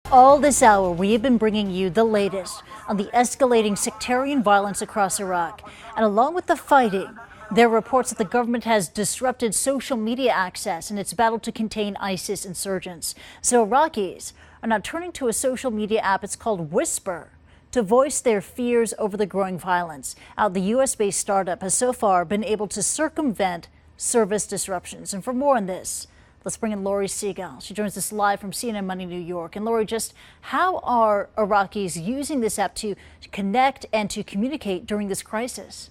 All this hour, we have been bringing you the latest on the escalating sectarian violence across Iraq. And along with the fighting, there are reports that the government has disrupted social media access in its battle to contain ISIS insurgents. So Iraqis are now turning to a social media app, it's called Whisper, to voice their fears over the growing violence. The U.S.-based startup has so far been able to circumvent service disruptions. And for more on this, let's bring in Lori Segal. She joins us live from CNN Money, New York. And Lori, just how are Iraqis using this app to connect and to communicate during this crisis?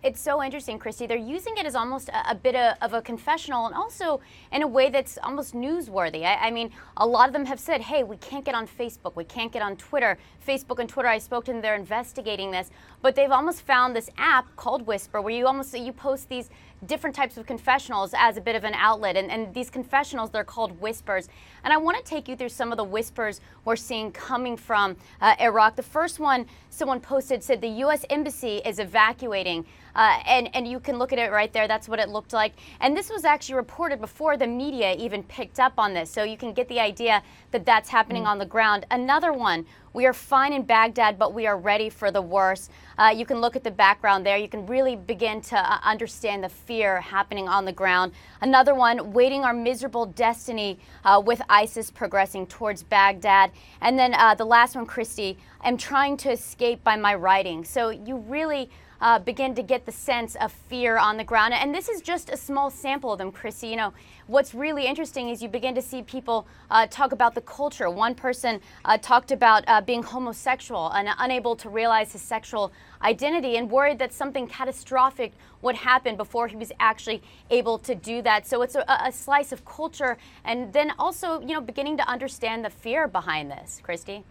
It's so interesting, Christy. They're using it as almost a bit of a confessional, and also in a way that's almost newsworthy. I mean, a lot of them have said, hey, we can't get on Facebook, we can't get on Twitter. Facebook and Twitter, I spoke to them, they're investigating this. But they've almost found this app called Whisper, where you post these different types of confessionals as a bit of an outlet. And these confessionals, they're called whispers. And I want to take you through some of the whispers we're seeing coming from Iraq. The first one someone posted said the U.S. Embassy is evacuating. And you can look at it right there. That's what it looked like. And this was actually reported before the media even picked up on this. So you can get the idea that that's happening on the ground. Another one, we are fine in Baghdad, but we are ready for the worst. You can look at the background there. You can really begin to understand the fear happening on the ground. Another one, waiting our miserable destiny with ISIS progressing towards Baghdad. And then the last one, Christy, I'm trying to escape by my writing. So you really begin to get the sense of fear on the ground. And this is just a small sample of them, Chrissy. You know, what's really interesting is you begin to see people talk about the culture. One person talked about being homosexual and unable to realize his sexual identity and worried that something catastrophic would happen before he was actually able to do that. So it's a slice of culture, and then also, you know, beginning to understand the fear behind this, Christy.